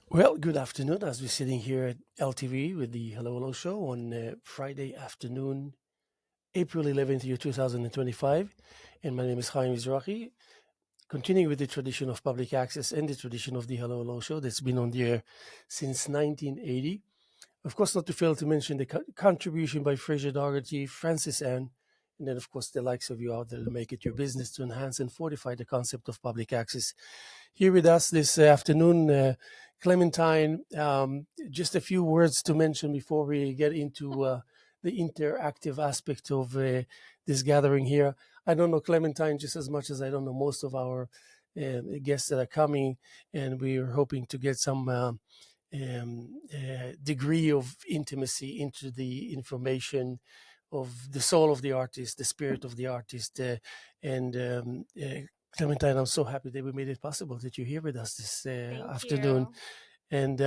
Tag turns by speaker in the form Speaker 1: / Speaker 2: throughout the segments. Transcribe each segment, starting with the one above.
Speaker 1: Well, good afternoon as we're sitting here at LTV with the Hello Hello Show on Friday afternoon, April 11th, year 2025. And my name is Haim Mizrahi, continuing with the tradition of public access and the tradition of the Hello Hello Show that's been on the air since 1980. Of course, not to fail to mention the contribution by Fraser Dougherty, Francis Ann, and then, of course, the likes of you out there to make it your business to enhance and fortify the concept of public access. Here with us this afternoon, Clementine. Just a few words to mention before we get into the interactive aspect of this gathering here. I don't know Clementine just as much as I don't know most of our guests that are coming, and we are hoping to get some degree of intimacy into the information of the soul of the artist, the spirit of the artist, and Clementine, I'm so happy that we made it possible that you're here with us this
Speaker 2: Thank
Speaker 1: afternoon.
Speaker 2: you.
Speaker 1: And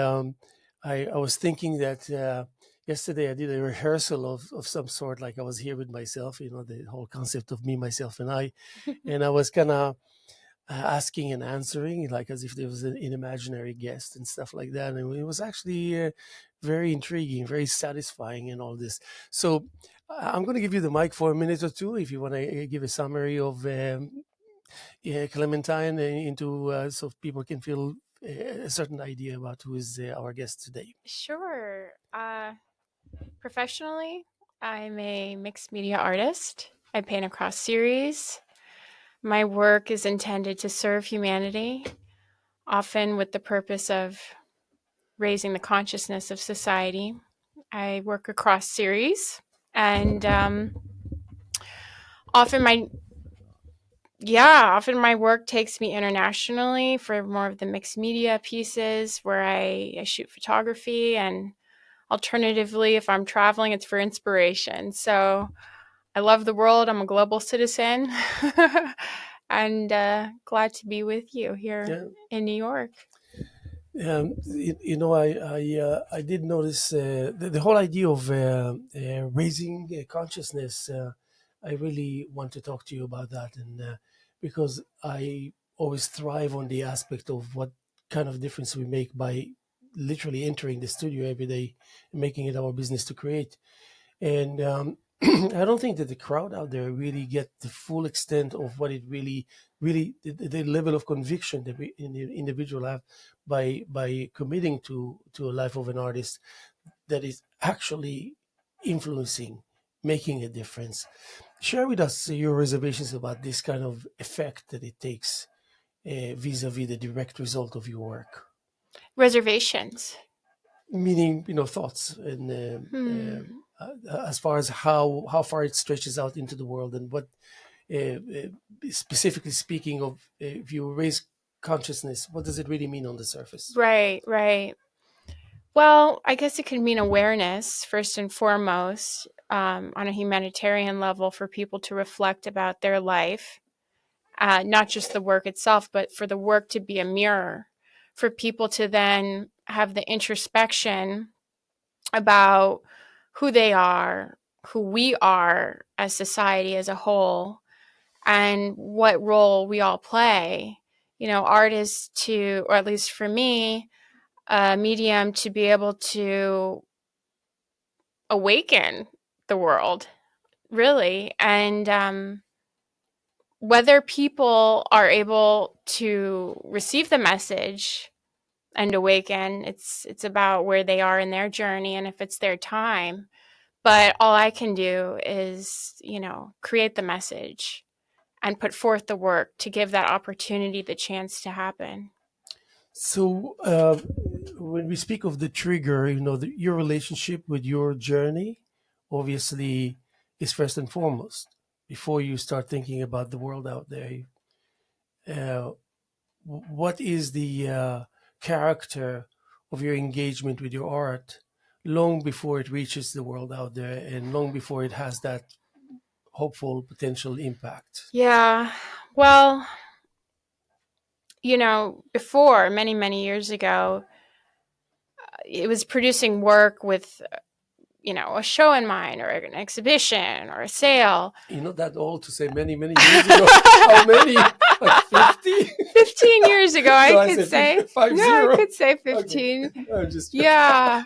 Speaker 1: I was thinking that yesterday I did a rehearsal of some sort, like I was here with myself, the whole concept of me, myself, and I. And I was kind of asking and answering, like as if there was an imaginary guest and stuff like that. And it was actually very intriguing, very satisfying, and all this. So I'm going to give you the mic for a minute or two if you want to give a summary of Clementine into so people can feel a certain idea about who is our guest today.
Speaker 2: Sure. Professionally, I'm a mixed media artist. I paint across series. My work is intended to serve humanity, often with the purpose of raising the consciousness of society. I work across series, and often my often my work takes me internationally for more of the mixed media pieces where I shoot photography, and alternatively, if I'm traveling, it's for inspiration. So I love the world. I'm a global citizen and glad to be with you here
Speaker 1: Yeah.
Speaker 2: in New York.
Speaker 1: I did notice the whole idea of raising consciousness. I really want to talk to you about that, and because I always thrive on the aspect of what kind of difference we make by literally entering the studio every day and making it our business to create. And I don't think that the crowd out there really get the full extent of what it really the level of conviction that we in the individual have by committing to a life of an artist that is actually influencing, making a difference. Share with us your reservations about this kind of effect that it takes vis-a-vis the direct result of your work.
Speaker 2: Reservations.
Speaker 1: Meaning, thoughts and
Speaker 2: Hmm.
Speaker 1: as far as how far it stretches out into the world and what specifically speaking of if you raise consciousness, what does it really mean on the surface?
Speaker 2: Right, right. Well, I guess it can mean awareness first and foremost, on a humanitarian level, for people to reflect about their life, not just the work itself, but for the work to be a mirror, for people to then have the introspection about who they are, who we are as society as a whole, and what role we all play. Art is to, or at least for me, a medium to be able to awaken the world, really. And whether people are able to receive the message and awaken, it's about where they are in their journey and if it's their time. But all I can do is, create the message and put forth the work to give that opportunity the chance to happen.
Speaker 1: So when we speak of the trigger, your relationship with your journey obviously is first and foremost before you start thinking about the world out there. uh, what is the character of your engagement with your art long before it reaches the world out there and long before it has that hopeful potential impact?
Speaker 2: Yeah. Well, before, many, many years ago, it was producing work with, a show in mind or an exhibition or a sale.
Speaker 1: You're not that old to say many, many years ago. How many? Like 50?
Speaker 2: 15 years ago,
Speaker 1: No,
Speaker 2: I
Speaker 1: I
Speaker 2: could
Speaker 1: said
Speaker 2: say.
Speaker 1: 50, 5
Speaker 2: Yeah, I
Speaker 1: 0.
Speaker 2: could say
Speaker 1: Okay.
Speaker 2: 15.
Speaker 1: I'm just
Speaker 2: Yeah.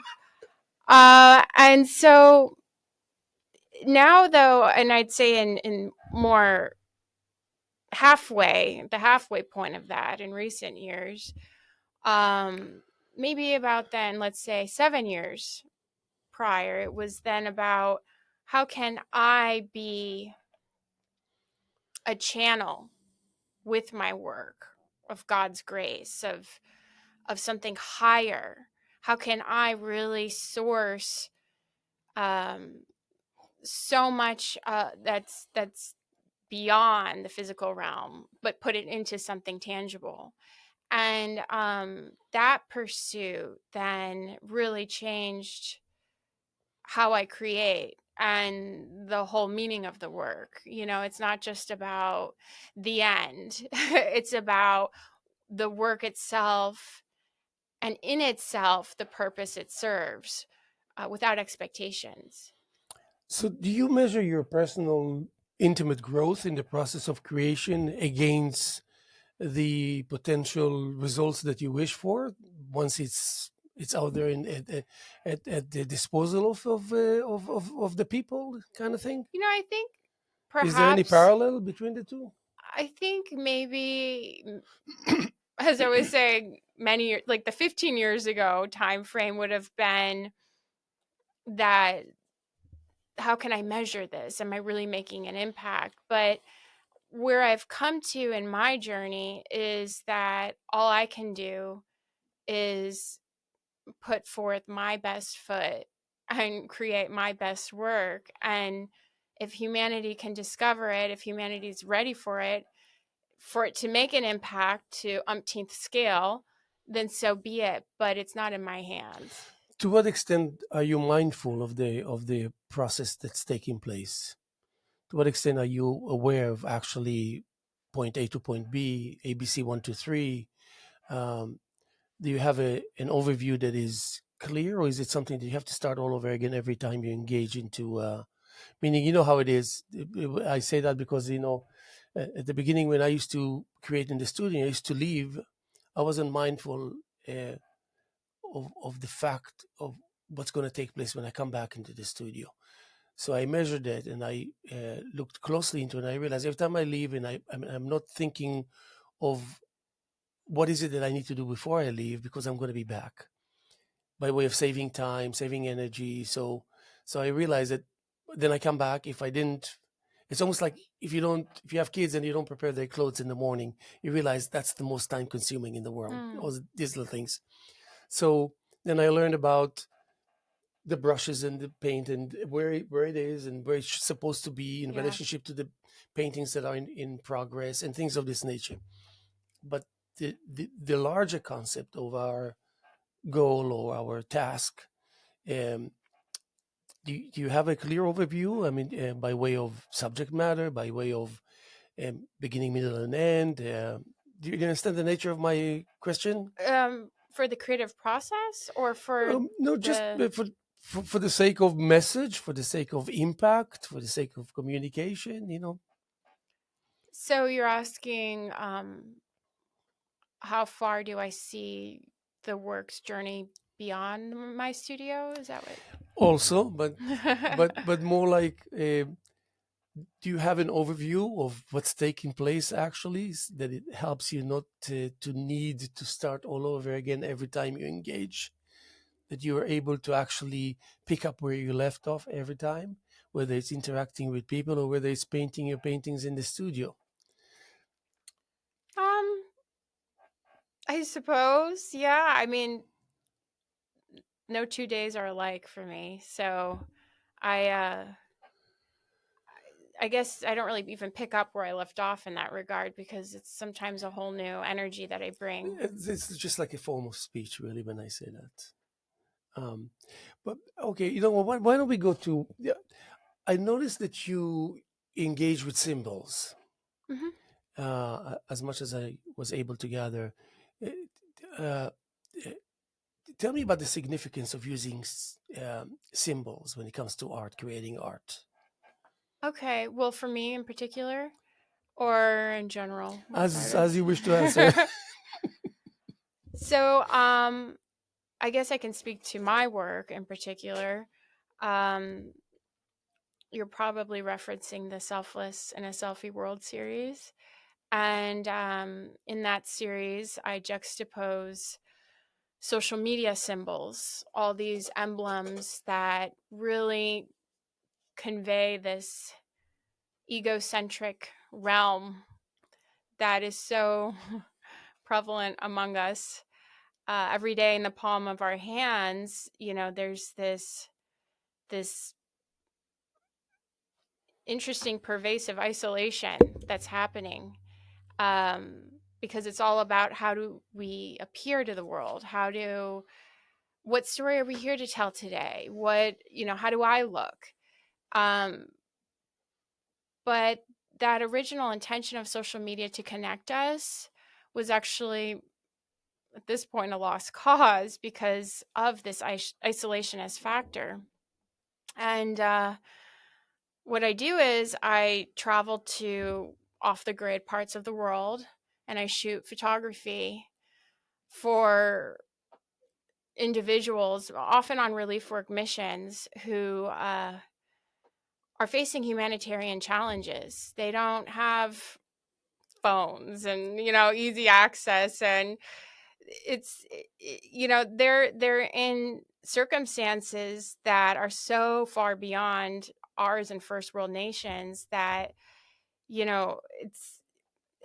Speaker 2: And so now, though, and I'd say in more the halfway point of that in recent years, um, maybe about then, let's say 7 years prior, it was then about how can I be a channel with my work of God's grace, of something higher? How can I really source um, so much that's beyond the physical realm, but put it into something tangible? And that pursuit then really changed how I create and the whole meaning of the work. It's not just about the end, it's about the work itself, and in itself, the purpose it serves, without expectations.
Speaker 1: So, do you measure your personal intimate growth in the process of creation against the potential results that you wish for once it's out there at the disposal of the people, kind of thing?
Speaker 2: I think
Speaker 1: Is there any
Speaker 2: perhaps,
Speaker 1: parallel between the two?
Speaker 2: I think maybe, as I was saying, like the 15 years ago time frame would have been that, how can I measure this? Am I really making an impact? But where I've come to in my journey is that all I can do is put forth my best foot and create my best work. And if humanity can discover it, if humanity is ready for it to make an impact to umpteenth scale, then so be it. But it's not in my hands.
Speaker 1: To what extent are you mindful of the process that's taking place? To what extent are you aware of actually point A to point B, ABC 1 2 3? Um, do you have an overview that is clear, or is it something that you have to start all over again every time you engage into? Meaning, you know how it is. I say that because at the beginning when I used to create in the studio, I used to leave. I wasn't mindful uh, of the fact of what's going to take place when I come back into the studio. So I measured it and I looked closely into it. And I realized every time I leave and I'm not thinking of what is it that I need to do before I leave because I'm going to be back by way of saving time, saving energy. So I realized that then I come back. If I didn't, it's almost like if you have kids and you don't prepare their clothes in the morning, you realize that's the most time consuming in the world.
Speaker 2: Mm,
Speaker 1: All these little things. So then I learned about the brushes and the paint and where it is and where it's supposed to be in
Speaker 2: yeah.
Speaker 1: relationship to the paintings that are in progress and things of this nature. But the larger concept of our goal or our task, um, do you have a clear overview? I mean, by way of subject matter, by way of beginning, middle, and end. Do you understand the nature of my question?
Speaker 2: For the creative process, or for
Speaker 1: No, just
Speaker 2: the
Speaker 1: for the sake of message, for the sake of impact, for the sake of communication.
Speaker 2: so you're asking, how far do I see the work's journey beyond my studio? Is that
Speaker 1: Also,
Speaker 2: what?
Speaker 1: but more like, do you have an overview of what's taking place actually, that it helps you not to need to start all over again every time you engage? That you are able to actually pick up where you left off every time, whether it's interacting with people or whether it's painting your paintings in the studio.
Speaker 2: um, I suppose, yeah. I mean, no 2 days are alike for me, so I uh I guess I don't really even pick up where I left off in that regard, because it's sometimes a whole new energy that I bring.
Speaker 1: It's just like a form of speech, really, when I say that. Um, but okay, you know what? Why don't we go to? Yeah, I noticed that you engage with symbols
Speaker 2: Hmm.
Speaker 1: as much as I was able to gather. Uh, uh, Tell me about the significance of using symbols when it comes to art, creating art.
Speaker 2: Okay, well, for me in particular, or in general? What side
Speaker 1: As
Speaker 2: is?
Speaker 1: you wish to answer.
Speaker 2: So, I guess I can speak to my work in particular. Um, you're probably referencing the Selfless in a Selfie World series. And in that series, I juxtapose social media symbols, all these emblems that really convey this egocentric realm that is so prevalent among us every day in the palm of our hands. There's this interesting pervasive isolation that's happening, because it's all about how do we appear to the world, what story are we here to tell today, how do I look, um, but that original intention of social media to connect us was actually at this point a lost cause because of this isolationist factor. And what I do is I travel to off the grid parts of the world and I shoot photography for individuals, often on relief work missions, who are facing humanitarian challenges. They don't have phones and easy access, and it's they're in circumstances that are so far beyond ours in first world nations that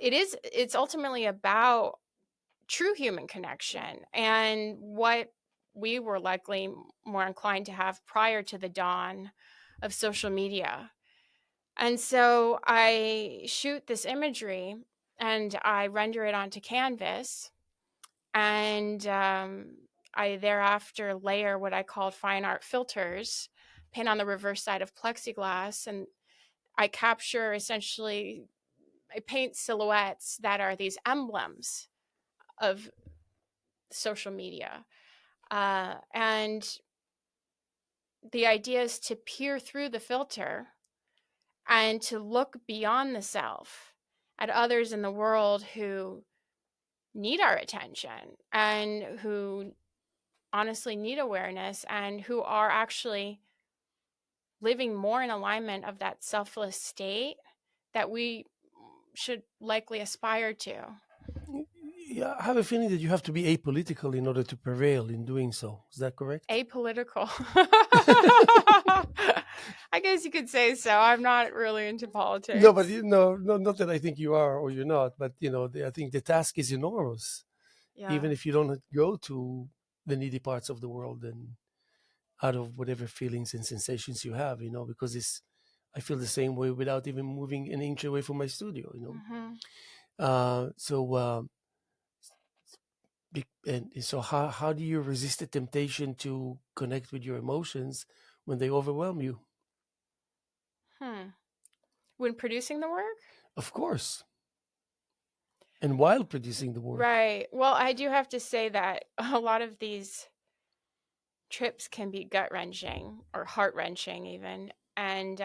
Speaker 2: it's ultimately about true human connection and what we were likely more inclined to have prior to the dawn of social media. And so I shoot this imagery and I render it onto canvas, and I thereafter layer what I call fine art filters, paint on the reverse side of plexiglass, and I capture essentially, I paint silhouettes that are these emblems of social media. And the idea is to peer through the filter and to look beyond the self at others in the world who need our attention and who honestly need awareness and who are actually living more in alignment of that selfless state that we should likely aspire to.
Speaker 1: Yeah, I have a feeling that you have to be apolitical in order to prevail in doing so. Is that correct?
Speaker 2: Apolitical. I guess you could say so. I'm not really into
Speaker 1: No, but
Speaker 2: politics.
Speaker 1: not that I think you are or you're not, but I think the task is enormous.
Speaker 2: Yeah.
Speaker 1: Even if you don't go to the needy parts of the world and out of whatever feelings and sensations you have, because I feel the same way without even moving an inch away from my studio.
Speaker 2: Mm-hmm.
Speaker 1: And so how do you resist the temptation to connect with your emotions when they overwhelm you?
Speaker 2: Hmm. When producing the work?
Speaker 1: Of course. And while producing the work.
Speaker 2: Right. Well, I do have to say that a lot of these trips can be gut wrenching or heart wrenching, even. And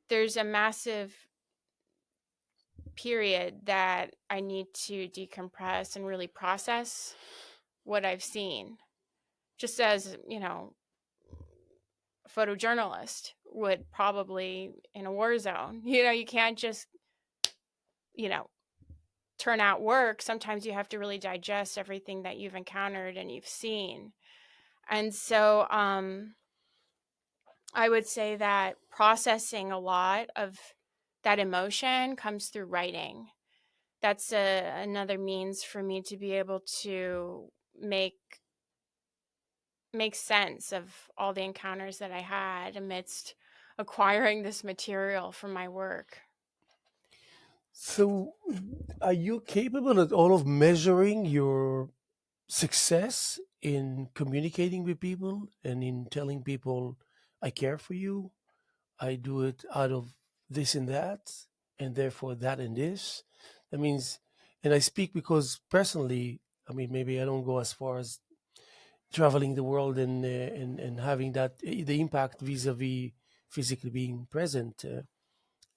Speaker 2: there's a massive period that I need to decompress and really process what I've seen. Just as, a photojournalist would probably in a war zone. You can't just, you know, turn out work. Sometimes you have to really digest everything that you've encountered and you've seen. And so I would say that processing a lot of that emotion comes through writing. That's another means for me to be able to make sense of all the encounters that I had amidst acquiring this material for my work.
Speaker 1: So are you capable at all of measuring your success in communicating with people and in telling people, I care for you, I do it out of this and that, and therefore that and this? That means, and I speak because personally, I mean, maybe I don't go as far as traveling the world and having that the impact vis-a-vis physically being present.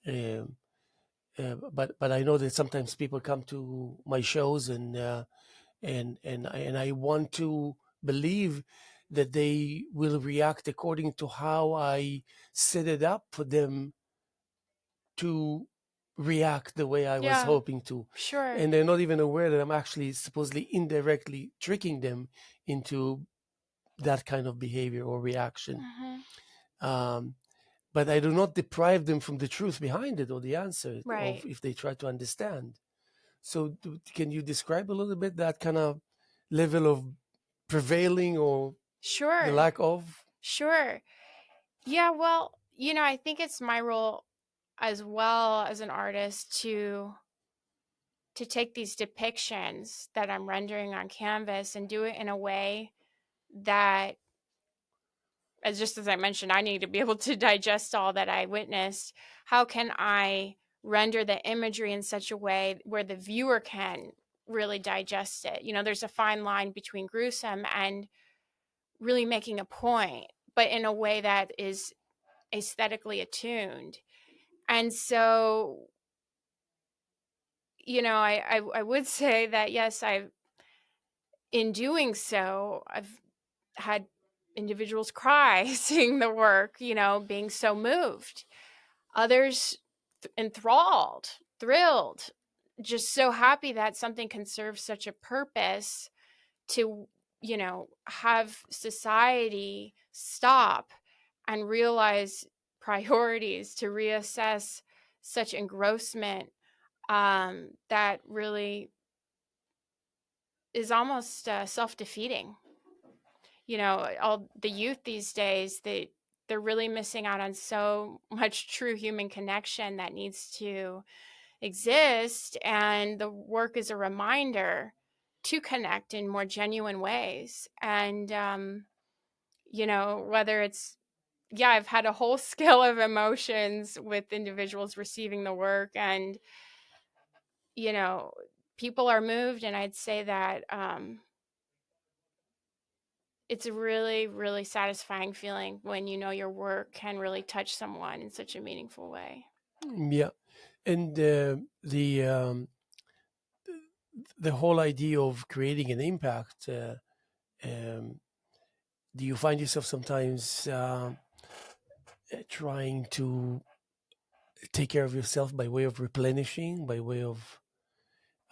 Speaker 1: Um, but I know that sometimes people come to my shows and I want to believe that they will react according to how I set it up for them to react the way I was
Speaker 2: Yeah,
Speaker 1: hoping to.
Speaker 2: sure.
Speaker 1: And they're not even aware that I'm actually supposedly indirectly tricking them into that kind of behavior or reaction.
Speaker 2: Hmm.
Speaker 1: Um, but I do not deprive them from the truth behind it or the answer of
Speaker 2: Right.
Speaker 1: if they try to understand. So, can you describe a little bit that kind of level of prevailing or the
Speaker 2: Sure.
Speaker 1: lack of?
Speaker 2: Sure. Yeah, well, I think it's my role as well as an artist to take these depictions that I'm rendering on canvas and do it in a way that, as just as I mentioned, I need to be able to digest all that I witnessed. How can I render the imagery in such a way where the viewer can really digest it? There's a fine line between gruesome and really making a point, but in a way that is aesthetically attuned. And so, I would say that yes, in doing so, I've had individuals cry seeing the work, being so moved. Others enthralled, thrilled, just so happy that something can serve such a purpose to, have society stop and realize priorities, to reassess such engrossment that really is almost self-defeating. All the youth these days, they're really missing out on so much true human connection that needs to exist, and the work is a reminder to connect in more genuine ways. And whether it's, yeah, I've had a whole scale of emotions with individuals receiving the work, and you know people are moved, and I'd say that it's a really, really satisfying feeling when your work can really touch someone in such a meaningful way.
Speaker 1: Yeah, and the whole idea of creating an impact. Um, do you find yourself sometimes trying to take care of yourself by way of replenishing, by way of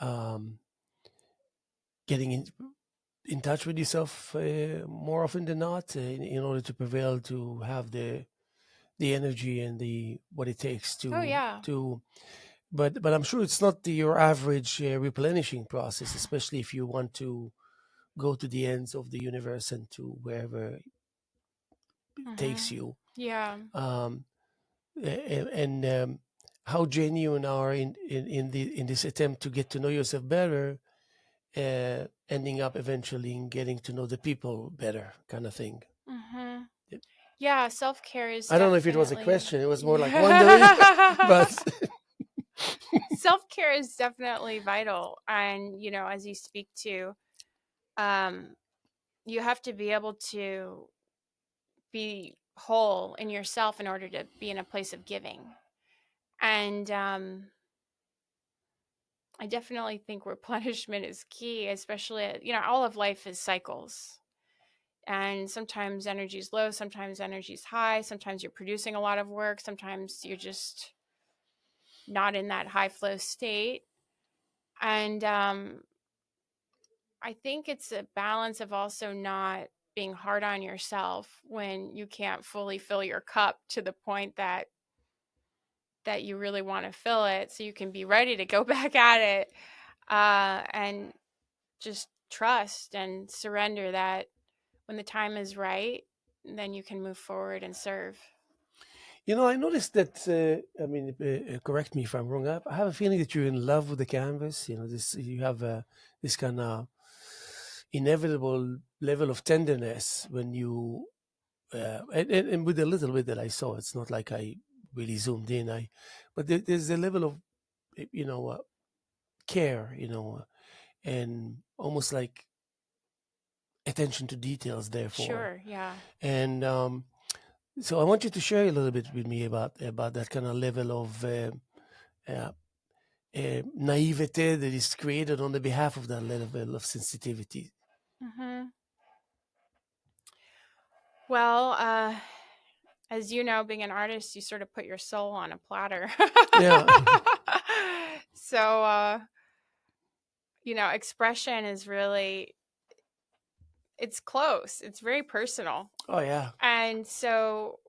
Speaker 1: um, getting in touch with yourself more often than not, in order to prevail, to have the energy and the what it takes
Speaker 2: Oh yeah.
Speaker 1: to but I'm sure it's not your average replenishing process, especially if you want to go to the ends of the universe and to wherever it takes
Speaker 2: Hmm.
Speaker 1: you.
Speaker 2: Yeah.
Speaker 1: um, and how genuine are in this attempt to get to know yourself better, ending up eventually in getting to know the people better, kind of thing.
Speaker 2: Hmm. Yeah, self-care is
Speaker 1: I don't know if it was a
Speaker 2: definitely
Speaker 1: question; it was more like wondering, but
Speaker 2: self-care is definitely vital. And as you speak to, um you have to be able to be whole in yourself in order to be in a place of giving. And I definitely think replenishment is key, especially, all of life is cycles. And sometimes energy is low, sometimes energy is high, sometimes you're producing a lot of work, sometimes you're just not in that high flow state. And I think it's a balance of also not being hard on yourself when you can't fully fill your cup to the point that you really want to fill it, so you can be ready to go back at it, and just trust and surrender that when the time is right, then you can move forward and serve.
Speaker 1: I noticed that. I mean, correct me if I'm wrong. I have a feeling that you're in love with the canvas. This you have this kind of inevitable level of tenderness when you and with the little bit that I saw, it's not like I really zoomed in. But there's a level of you know uh, care, and almost like attention to details. Therefore,
Speaker 2: Sure, yeah.
Speaker 1: and so I want you to share a little bit with me about that kind of level of naivete that is created on the behalf of that level of sensitivity.
Speaker 2: Mm-hmm. Well, as you know, being an artist, you sort of put your soul on a platter.
Speaker 1: Yeah.
Speaker 2: So, expression is really, it's close. It's very personal.
Speaker 1: Oh yeah.
Speaker 2: And so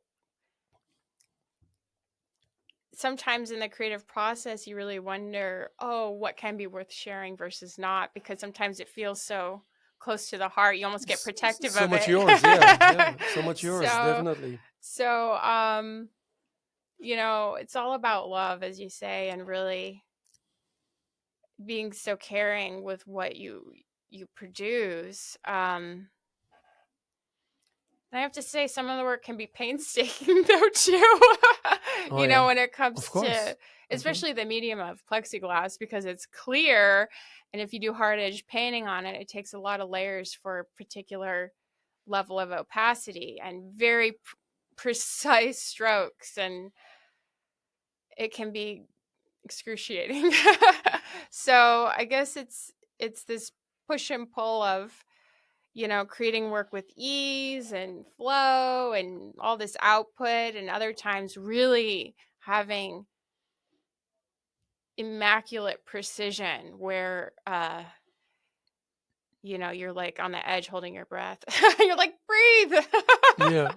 Speaker 2: sometimes in the creative process, you really wonder, oh, what can be worth sharing versus not, because sometimes it feels so close to the heart. You almost get protective
Speaker 1: So
Speaker 2: of
Speaker 1: much
Speaker 2: it.
Speaker 1: yours. Yeah. So much yours.
Speaker 2: so,
Speaker 1: Definitely.
Speaker 2: so, it's all about love, as you say, and really being so caring with what you produce. And I have to say, some of the work can be painstaking, though, too.
Speaker 1: Oh yeah.
Speaker 2: When it
Speaker 1: Of
Speaker 2: comes to,
Speaker 1: course. Of course.
Speaker 2: especially the medium of plexiglass, because it's clear. And if you do hard edge painting on it, it takes a lot of layers for a particular level of opacity and very precise strokes. And it can be excruciating. So I guess it's this push and pull of creating work with ease and flow and all this output, and other times really having immaculate precision where you're like on the edge holding your breath. You're like, breathe.
Speaker 1: Yeah.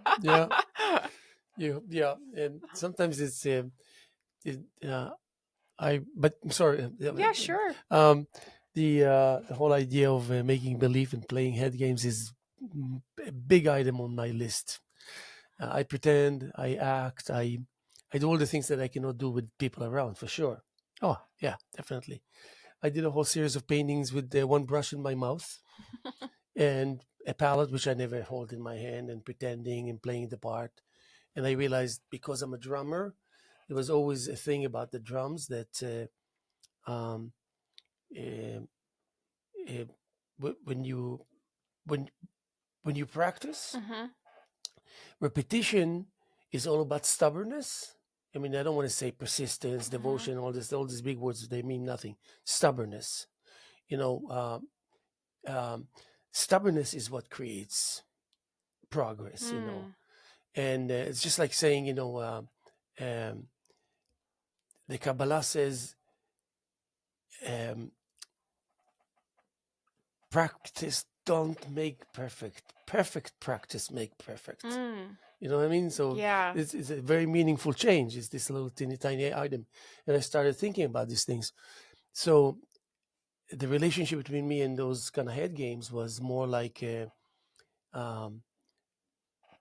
Speaker 1: Yeah. Yeah. And sometimes it's it, but I'm sorry.
Speaker 2: Yeah, sure.
Speaker 1: Um, the whole idea of making believe and playing head games is a big item on my list. I pretend, I act, I do all the things that I cannot do with people around, for sure. Oh yeah, definitely. I did a whole series of paintings with one brush in my mouth and a palette which I never hold in my hand, and pretending and playing the part. And I realized, because I'm a drummer, there was always a thing about the drums that um, uh, uh, when you when when you practice,
Speaker 2: Mm-hmm.
Speaker 1: repetition is all about stubbornness. I mean, I don't want to say persistence,
Speaker 2: Mm-hmm.
Speaker 1: devotion, all these big words. They mean nothing. Stubbornness. You know, stubbornness is what creates progress.
Speaker 2: Hmm.
Speaker 1: And it's just like saying, the Kabbalah says, um, practice don't make perfect. Perfect practice make perfect.
Speaker 2: Mm.
Speaker 1: You know what I mean? So
Speaker 2: Yeah.
Speaker 1: it's a very meaningful change. It's this little teeny tiny item. And I started thinking about these things. So the relationship between me and those kind of head games was more like um,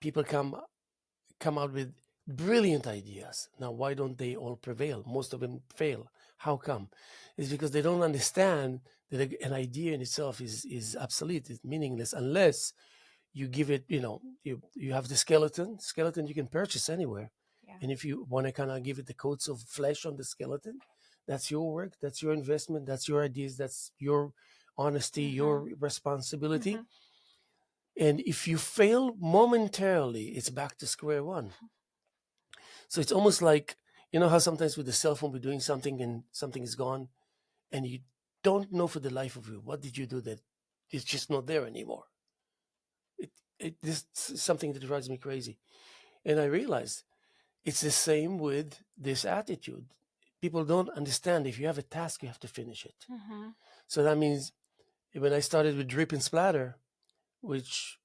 Speaker 1: people come out with brilliant ideas. Now, why don't they all prevail? Most of them fail. How come? It's because they don't understand that an idea in itself is obsolete, it's meaningless, unless you give it, you have the skeleton you can purchase anywhere.
Speaker 2: Yeah.
Speaker 1: And if you want to kind of give it the coats of flesh on the skeleton, that's your work, that's your investment, that's your ideas, that's your honesty,
Speaker 2: Mm-hmm.
Speaker 1: your responsibility.
Speaker 2: Mm-hmm.
Speaker 1: And if you fail momentarily, it's back to square one. So it's almost like, how sometimes with the cell phone we're doing something and something is gone, and you don't know for the life of you what did you do that it's just not there anymore. This is something that drives me crazy. And I realized it's the same with this attitude. People don't understand, if you have a task, you have to finish it.
Speaker 2: Mm-hmm.
Speaker 1: So that means when I started with drip and splatter, which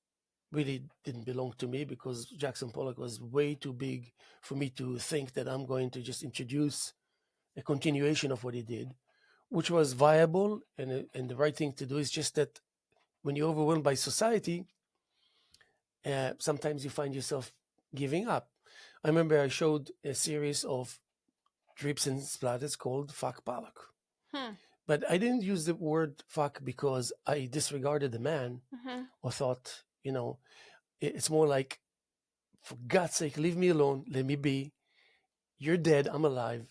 Speaker 1: really didn't belong to me because Jackson Pollock was way too big for me to think that I'm going to just introduce a continuation of what he did, which was viable and the right thing to do. Is just that when you're overwhelmed by society, sometimes you find yourself giving up. I remember I showed a series of drips and splatters called Fuck Pollock.
Speaker 2: Hmm.
Speaker 1: But I didn't use the word fuck because I disregarded the man
Speaker 2: Mm-hmm.
Speaker 1: or thought, it's more like, for God's sake, leave me alone. Let me be. You're dead. I'm alive.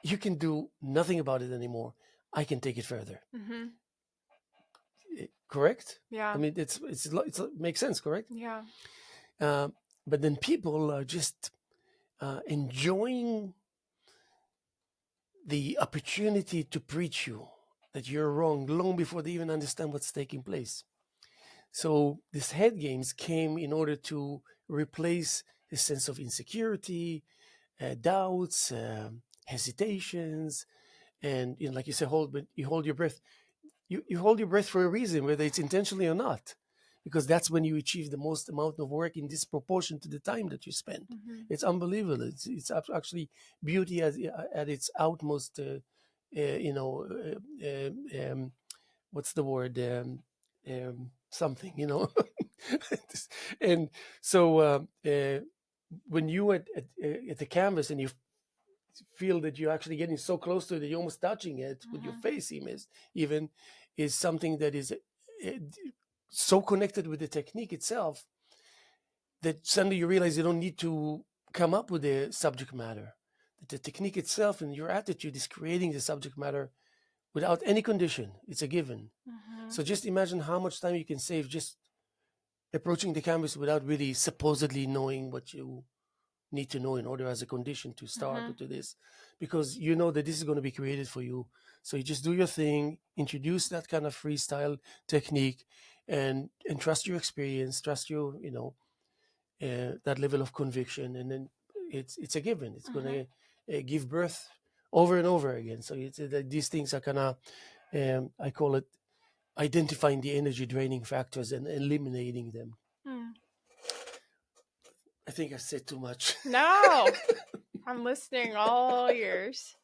Speaker 1: You can do nothing about it anymore. I can take it further.
Speaker 2: Mm-hmm.
Speaker 1: Correct? I
Speaker 2: Yeah.
Speaker 1: mean, it makes sense, correct?
Speaker 2: Yeah.
Speaker 1: Uh, but then people are just enjoying the opportunity to preach you that you're wrong long before they even understand what's taking place. So these head games came in order to replace the sense of insecurity, doubts, hesitations, and like you say, you hold your breath. You hold your breath for a reason, whether it's intentionally or not, because that's when you achieve the most amount of work in disproportion to the time that you spend.
Speaker 2: Mm-hmm.
Speaker 1: It's unbelievable. It's actually beauty at its utmost. You know, what's the word? Something. And so when you at the canvas and you feel that you're actually getting so close to it that you're almost touching it with your face, even is something that is uh, so connected with the technique itself that suddenly you realize you don't need to come up with the subject matter. That the technique itself and your attitude is creating the subject matter without any condition. It's a given.
Speaker 2: Mm-hmm.
Speaker 1: So just imagine how much time you can save just approaching the canvas without really supposedly knowing what you need to know in order as a condition to start
Speaker 2: Mm-hmm.
Speaker 1: to this, because you know that this is going to be created for you. So you just do your thing, introduce that kind of freestyle technique, and trust your experience, trust that level of conviction, and then it's a given. It's going
Speaker 2: Mm-hmm.
Speaker 1: to give birth over and over again. So these things are kind of I call it identifying the energy draining factors and eliminating them.
Speaker 2: Mm.
Speaker 1: I think I said too much.
Speaker 2: No, I'm listening all ears.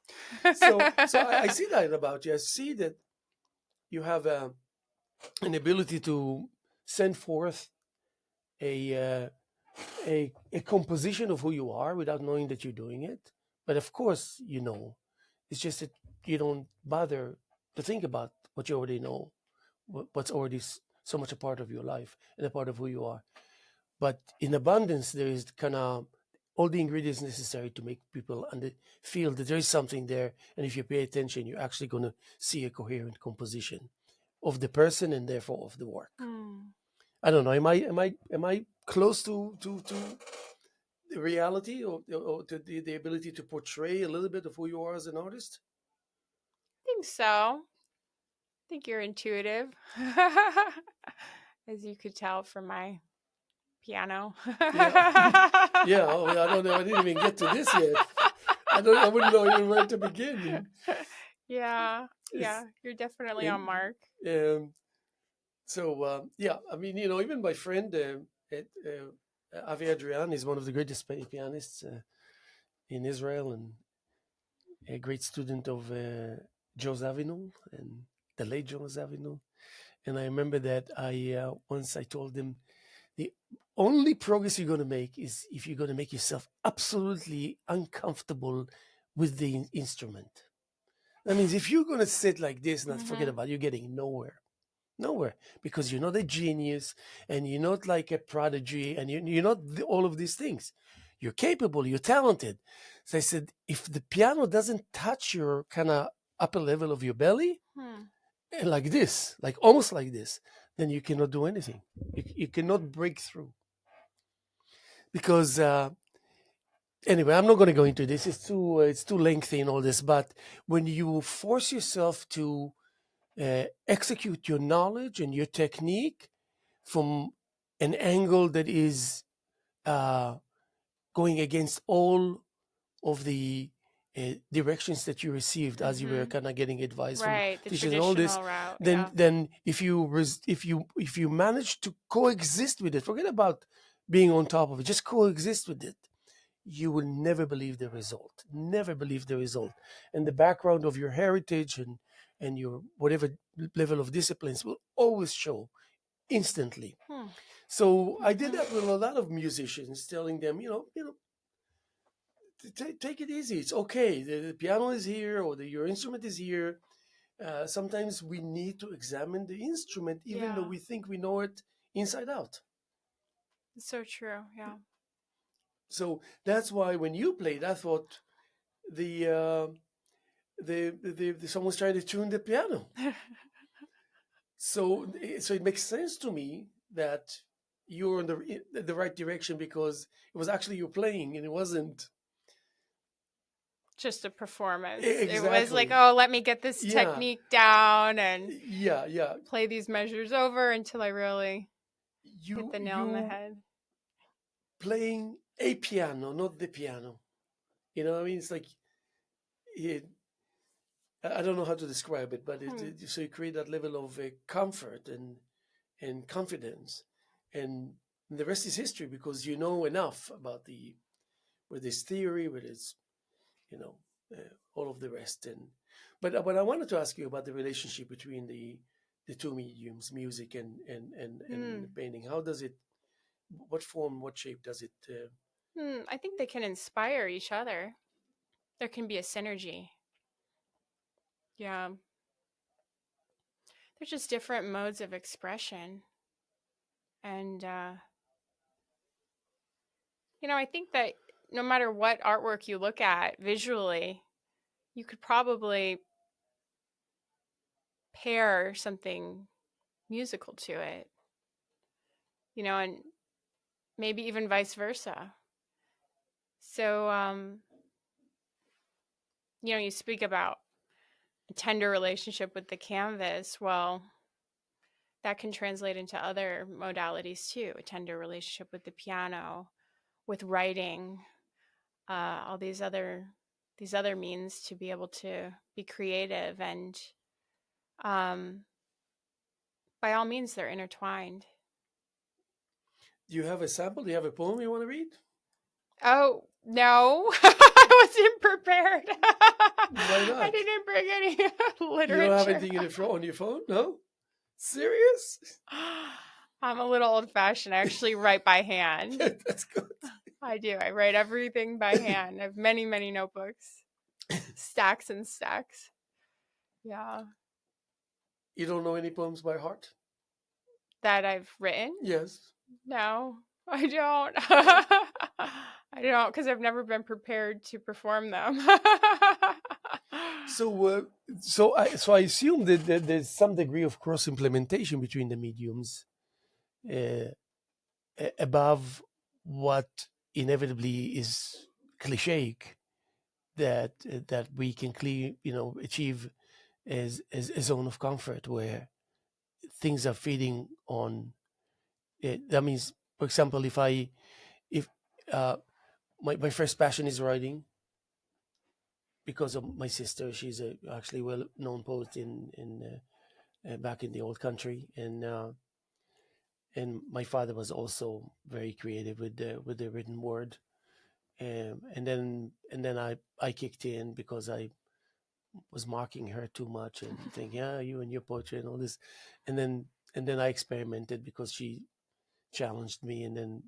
Speaker 1: So I see that about you. I see that you have an ability to send forth a, uh, a composition of who you are without knowing that you're doing it. But of course, it's just that you don't bother to think about what you already know, what's already so much a part of your life and a part of who you are. But in abundance, there is kind of all the ingredients necessary to make people feel that there is something there. And if you pay attention, you're actually going to see a coherent composition of the person and therefore of the work.
Speaker 2: Mm.
Speaker 1: I don't know. Am I close to the reality, or to the ability to portray a little bit of who you are as an artist?
Speaker 2: I think so. I think you're intuitive, as you could tell from my piano.
Speaker 1: Yeah, yeah. Oh, I don't know. I didn't even get to this yet. I wouldn't know even where to begin.
Speaker 2: Yeah,
Speaker 1: It's,
Speaker 2: you're definitely on
Speaker 1: in,
Speaker 2: mark.
Speaker 1: so yeah, I mean, even my friend Avi Adrian is one of the greatest pianists in Israel, and a great student of Joe Zawinul and the late Joe Zawinul. And I remember that once I told him the only progress you're going to make is if you're going to make yourself absolutely uncomfortable with the instrument. That means if you're going to sit like this and not forget about it, you're getting nowhere, because you're not a genius and you're not like a prodigy and you're not all of these things. You're capable, you're talented. So I said, if the piano doesn't touch your kind of upper level of your belly,
Speaker 2: Hmm.
Speaker 1: like this, like almost like this, then you cannot do anything. You cannot break through, because anyway, I'm not going to go into this. It's too lengthy and all this. But when you force yourself to execute your knowledge and your technique from an angle that is uh, going against all of the directions that you received as you were kind of getting advice from
Speaker 2: Right, the
Speaker 1: teachers and all this,
Speaker 2: traditional route.
Speaker 1: then
Speaker 2: Yeah.
Speaker 1: then if you manage to coexist with it, forget about being on top of it, just coexist with it, you will never believe the result. Never believe the result. And the background of your heritage and your whatever level of disciplines will always show instantly.
Speaker 2: Hmm.
Speaker 1: So I did that with a lot of musicians, telling them, take it easy. It's okay. The piano is here, or your instrument is here. Sometimes we need to examine the instrument, even though
Speaker 2: Yeah,
Speaker 1: we think we know it inside out.
Speaker 2: it's so true. Yeah.
Speaker 1: So that's why when you played, I thought the someone's trying to tune the piano. So it makes sense to me that you're in the right direction, because it was actually you playing and it wasn't
Speaker 2: just a performance. It was like,
Speaker 1: Exactly.
Speaker 2: oh, let me get this
Speaker 1: Yeah.
Speaker 2: technique down and
Speaker 1: Yeah. Yeah.
Speaker 2: play these measures over until I really hit the nail on the
Speaker 1: You
Speaker 2: head.
Speaker 1: playing a piano, not the piano. You know what I mean? It's like it, I don't know how to describe it, but
Speaker 2: Hmm.
Speaker 1: so you create that level of comfort and confidence, and the rest is history because you know enough about the with this theory, with its you know all of the rest. And but I wanted to ask you about the relationship between the two mediums, music and
Speaker 2: Hmm.
Speaker 1: painting. How does it? What form? What shape does it?
Speaker 2: I think they can inspire each other. There can be a synergy. Yeah. They're just different modes of expression. And, I think that no matter what artwork you look at visually, you could probably pair something musical to it, and maybe even vice versa. So, you speak about a tender relationship with the canvas. Well, that can translate into other modalities too. A tender relationship with the piano, with writing, all these other means to be able to be creative, and um, by all means, they're intertwined.
Speaker 1: Do you have a sample? Do you have a poem you want to read?
Speaker 2: Oh no, I wasn't prepared.
Speaker 1: Why
Speaker 2: I
Speaker 1: not?
Speaker 2: didn't bring any
Speaker 1: You don't have
Speaker 2: literature.
Speaker 1: anything in on your phone? No? Serious?
Speaker 2: I'm a little old fashioned. I actually write by hand.
Speaker 1: That's good.
Speaker 2: I do. I write everything by hand. I have many, many notebooks, stacks and stacks. Yeah,
Speaker 1: You don't know any poems by heart?
Speaker 2: that I've written.
Speaker 1: Yes.
Speaker 2: No, I don't. I don't, because I've never been prepared to perform them.
Speaker 1: So, so I assume that there's some degree of cross implementation between the mediums uh, above what inevitably is cliche that we can achieve as a zone of comfort where things are feeding on it. That means, for example, if uh, my first passion is writing because of my sister. She's a actually well known poet in back in the old country, and my father was also very creative with the written word. And then I kicked in because I was mocking her too much and think, yeah, you and your poetry and all this, and then I experimented because she challenged me, and then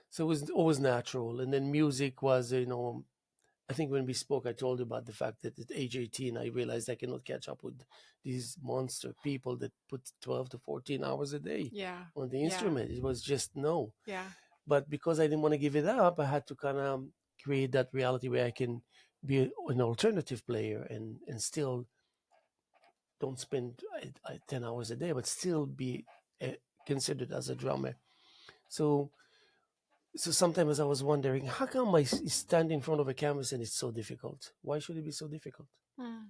Speaker 1: so it was always natural. And then music was, I think when we spoke, I told you about the fact that at age 18, I realized I cannot catch up with these monster people that put 12 to 14 hours a day
Speaker 2: Yeah,
Speaker 1: on the
Speaker 2: yeah,
Speaker 1: instrument. It was just no.
Speaker 2: yeah.
Speaker 1: But because I didn't want to give it up, I had to kind of create that reality where I can be an alternative player and still don't spend 10 hours a day, but still be considered as a drummer. So so sometimes I was wondering, how come I stand in front of a canvas and it's so difficult? Why should it be so difficult?
Speaker 2: Hmm.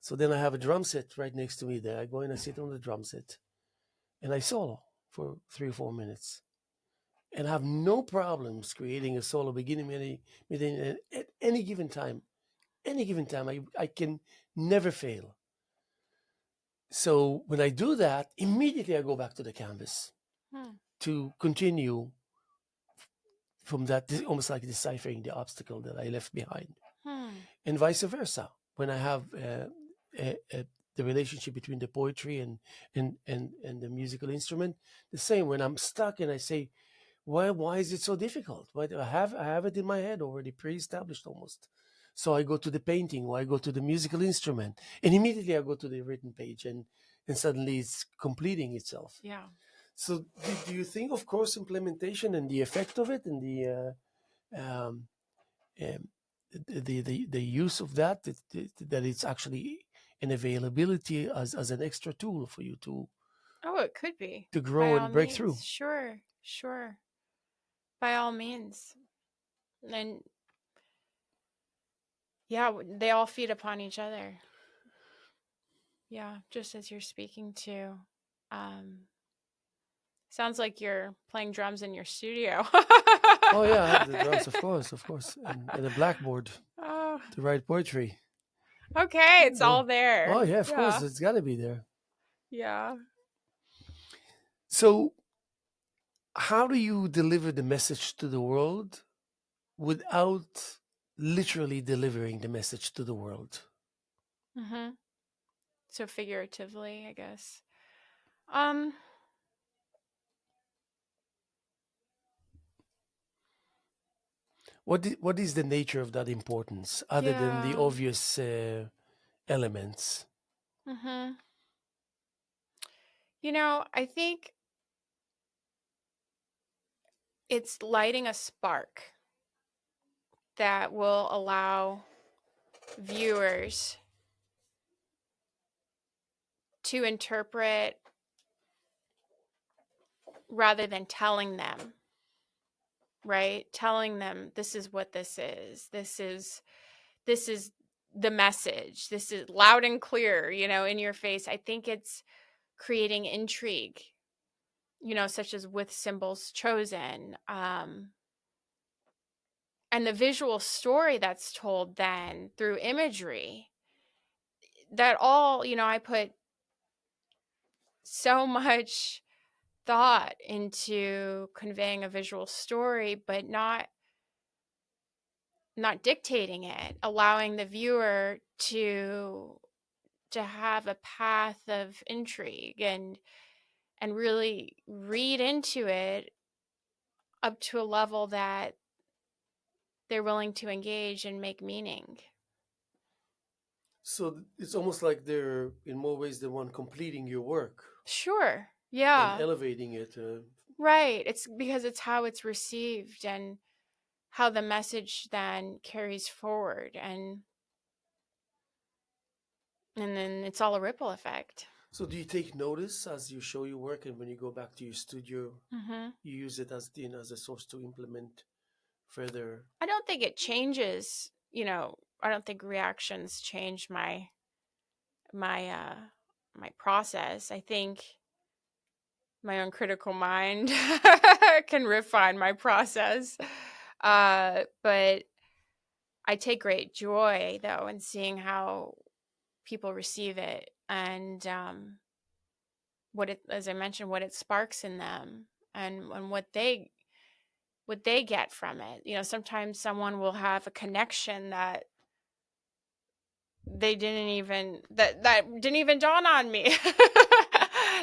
Speaker 1: So then I have a drum set right next to me there. I go and I sit on the drum set and I solo for 3 or 4 minutes. And I have no problems creating a solo beginning, middle, and at any given time. Any given time, I can never fail. So when I do that, immediately I go back to the canvas
Speaker 2: Hmm.
Speaker 1: to continue from that, almost like deciphering the obstacle that I left behind.
Speaker 2: Hmm.
Speaker 1: And vice versa. When I have the relationship between the poetry and the musical instrument, the same. When I'm stuck and I say, why is it so difficult? Why do I have it in my head already pre-established almost. So I go to the painting or I go to the musical instrument, and immediately I go to the written page, and suddenly it's completing itself.
Speaker 2: Yeah.
Speaker 1: So do you think of course implementation and the effect of it and um, um, the use of that it's actually an availability as an extra tool for you
Speaker 2: Oh, it could be.
Speaker 1: to
Speaker 2: By
Speaker 1: grow
Speaker 2: all
Speaker 1: and break through.
Speaker 2: means. Sure. Sure. By all means. And Yeah, they all feed upon each other. Yeah, just as you're speaking to. Um, Sounds like you're playing drums in your studio.
Speaker 1: Oh yeah, I have the drums, of course, and a blackboard
Speaker 2: Oh,
Speaker 1: to write poetry.
Speaker 2: okay, it's
Speaker 1: Yeah.
Speaker 2: all
Speaker 1: Oh
Speaker 2: there.
Speaker 1: yeah, of course,
Speaker 2: Yeah.
Speaker 1: it's got to be there.
Speaker 2: Yeah.
Speaker 1: So, how do you deliver the message to the world without literally delivering the message to the world?
Speaker 2: Mhm. So figuratively, I guess. Um
Speaker 1: What is the nature of that importance, other than the
Speaker 2: yeah.
Speaker 1: obvious elements?
Speaker 2: Mhm. I think it's lighting a spark that will allow viewers to interpret rather than telling them, right? Telling them this is what this is. This is the message. This is loud and clear, in your face. I think it's creating intrigue, such as with symbols chosen. And the visual story that's told then through imagery, that all, I put so much thought into conveying a visual story, but not dictating it, allowing the viewer to have a path of intrigue and really read into it up to a level that they're willing to engage and make meaning.
Speaker 1: So it's almost like they're, in more ways than one, completing your work
Speaker 2: Sure.
Speaker 1: and
Speaker 2: Yeah.
Speaker 1: elevating it.
Speaker 2: Right. It's because it's how it's received and how the message then carries forward, and then it's all a ripple effect.
Speaker 1: So do you take notice as you show your work, and when you go back to your studio,
Speaker 2: Hmm.
Speaker 1: you use it as as a source to implement further?
Speaker 2: I don't think it changes, I don't think reactions change my my process. I think my own critical mind can refine my process. But I take great joy though in seeing how people receive it, and what it, as I mentioned, what it sparks in them, and what they get from it. Sometimes someone will have a connection that didn't even dawn on me.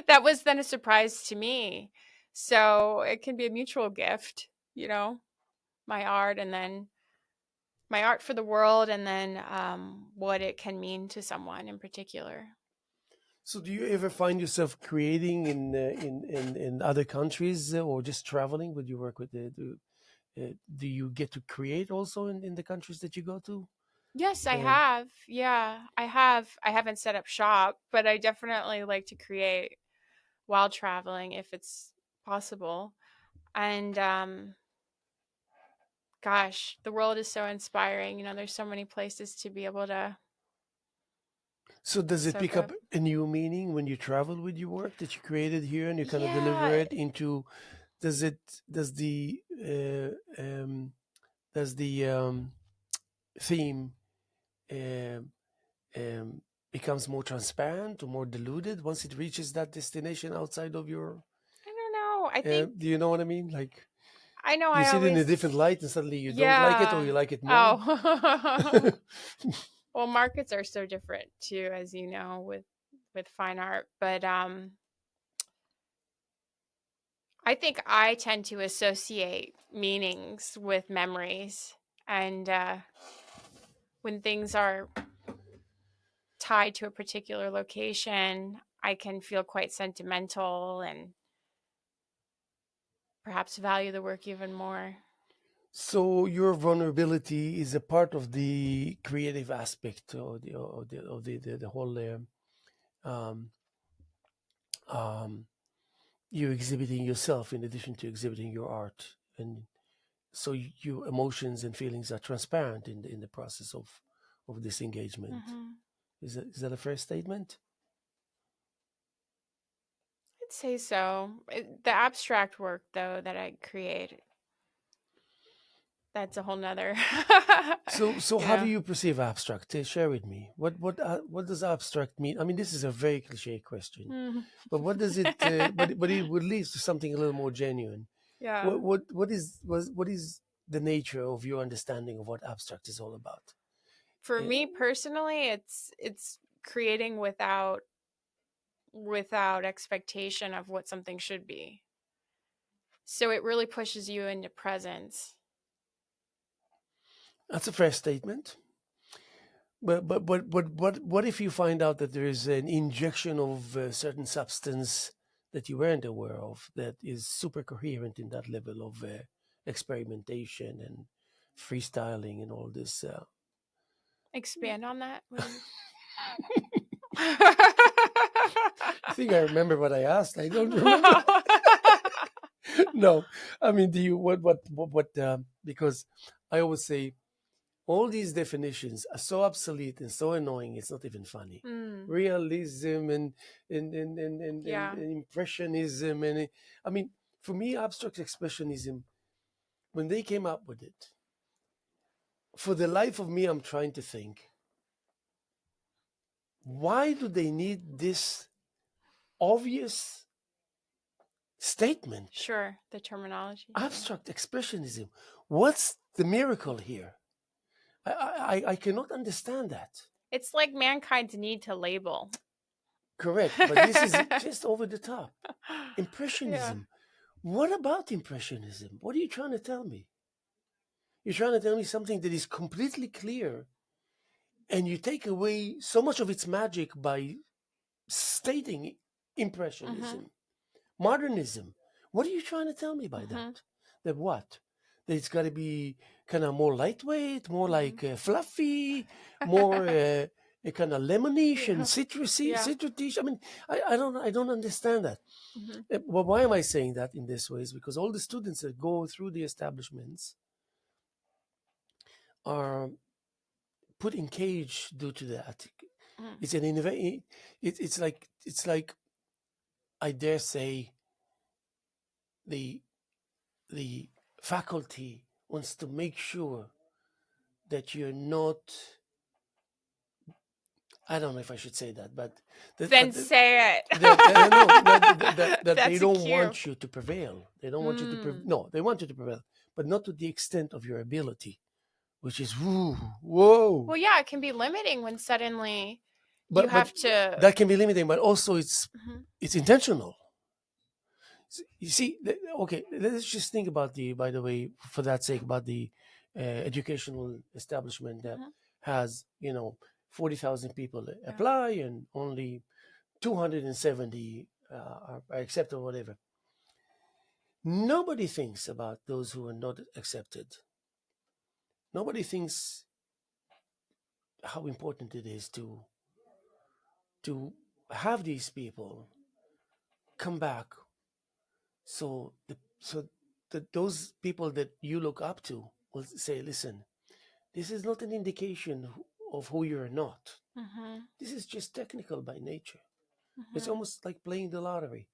Speaker 2: That was then a surprise to me. So it can be a mutual gift, my art, and then my art for the world, and then what it can mean to someone in particular.
Speaker 1: So do you ever find yourself creating in other countries, or just traveling? Would you work with do you get to create also in the countries that you go to?
Speaker 2: Yes, I
Speaker 1: Um,
Speaker 2: have. Yeah, I have. I haven't set up shop, but I definitely like to create while traveling if it's possible. And gosh, the world is so inspiring. There's so many places to be able to
Speaker 1: so does it
Speaker 2: soak
Speaker 1: pick up
Speaker 2: up.
Speaker 1: a new meaning when you travel with your work that you created here, and you kind of deliver
Speaker 2: Yeah,
Speaker 1: it into? Does it does the uh, um, does the theme um, um, becomes more transparent or more diluted once it reaches that destination outside of your?
Speaker 2: I don't know. I think
Speaker 1: Do you know what I mean? Like,
Speaker 2: I know
Speaker 1: do you
Speaker 2: I
Speaker 1: see it in a
Speaker 2: always,
Speaker 1: different light, and suddenly you don't like it, or
Speaker 2: yeah.
Speaker 1: you like it more?
Speaker 2: Oh. Well, markets are so different too, as you know, with fine art, but I think I tend to associate meanings with memories, and when things are tied to a particular location, I can feel quite sentimental and perhaps value the work even more.
Speaker 1: So your vulnerability is a part of the creative aspect, the whole um, um, you exhibiting yourself in addition to exhibiting your art, and so your emotions and feelings are transparent in the process of this engagement.
Speaker 2: Mm-hmm.
Speaker 1: Is that a fair statement?
Speaker 2: I'd say so. The abstract work, though, that I create, that's a whole nother,
Speaker 1: So
Speaker 2: you
Speaker 1: how do
Speaker 2: know.
Speaker 1: you perceive abstract? Share with me. What does abstract mean? I mean, this is a very cliche question,
Speaker 2: Mm.
Speaker 1: but what does it? But it would lead to something a little more genuine.
Speaker 2: Yeah.
Speaker 1: What is the nature of your understanding of what abstract is all about?
Speaker 2: For
Speaker 1: Eh,
Speaker 2: me personally, it's creating without expectation of what something should be. So it really pushes you into presence.
Speaker 1: that's a fair statement. But what if you find out that there is an injection of a certain substance that you weren't aware of that is super coherent in that level of experimentation and freestyling and all this?
Speaker 2: Expand on that. What do you?
Speaker 1: I think I remember what I asked. I don't remember. No, I mean, do you what? Because I always say all these definitions are so obsolete and so annoying. It's not even funny.
Speaker 2: Mm,
Speaker 1: Realism and impressionism I mean, for me, abstract expressionism, when they came up with it, for the life of me, I'm trying to think, why do they need this obvious statement?
Speaker 2: sure, the terminology. Yeah.
Speaker 1: Abstract expressionism. What's the miracle here? I cannot understand that.
Speaker 2: It's like mankind's need to label.
Speaker 1: Correct, but this is just over the top.
Speaker 2: Yeah.
Speaker 1: Impressionism. What about impressionism? What are you trying to tell me? You're trying to tell me something that is completely clear, and you take away so much of its magic by stating
Speaker 2: Mm-hmm.
Speaker 1: impressionism, modernism. What are you trying to tell me by
Speaker 2: Mm-hmm.
Speaker 1: that? That what? That it's got to be kind of more lightweight, more
Speaker 2: Mm-hmm.
Speaker 1: like fluffy, more kind of lemonish and
Speaker 2: Yeah.
Speaker 1: citrusy,
Speaker 2: Yeah.
Speaker 1: citrusy. I mean, I don't understand that.
Speaker 2: Mm-hmm.
Speaker 1: Well, why am I saying that in this way? Is because all the students that go through the establishments are put in cage due to that.
Speaker 2: Mm.
Speaker 1: It's an it's like I dare say the the faculty wants to make sure that you're not. I don't know if I should say that, but that
Speaker 2: Then
Speaker 1: but
Speaker 2: say it.
Speaker 1: no that they
Speaker 2: That's a
Speaker 1: don't
Speaker 2: cue.
Speaker 1: want you to prevail. They don't want you to
Speaker 2: Mm.
Speaker 1: no. They want you to prevail, but not to the extent of your ability, which is whoa.
Speaker 2: Well, yeah, it can be limiting when suddenly you
Speaker 1: But
Speaker 2: have to.
Speaker 1: that can be limiting, but also
Speaker 2: Mhm.
Speaker 1: it's intentional. You see, okay, let's just think about the, by the way, for that sake, about the educational establishment that
Speaker 2: Mhm.
Speaker 1: has, 40,000 people
Speaker 2: Yeah.
Speaker 1: apply and only 270 are accepted or whatever. Nobody thinks about those who are not accepted. Nobody thinks how important it is to have these people come back so that those people that you look up to will say, listen, this is not an indication of who you're not.
Speaker 2: Mhm.
Speaker 1: This is just technical by nature. It's
Speaker 2: Mhm.
Speaker 1: almost like playing the lottery.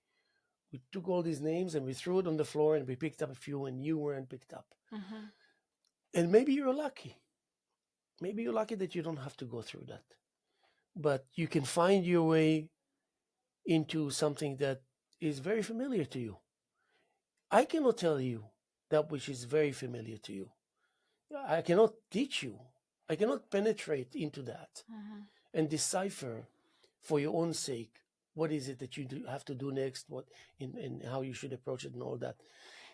Speaker 1: We took all these names and we threw it on the floor and we picked up a few and you weren't picked up.
Speaker 2: Mhm.
Speaker 1: And maybe you're lucky. Maybe you're lucky that you don't have to go through that. But you can find your way into something that is very familiar to you. I cannot tell you that which is very familiar to you. I cannot teach you. I cannot penetrate into that
Speaker 2: Mhm.
Speaker 1: and decipher for your own sake what is it that have to do next, what and how you should approach it and all that.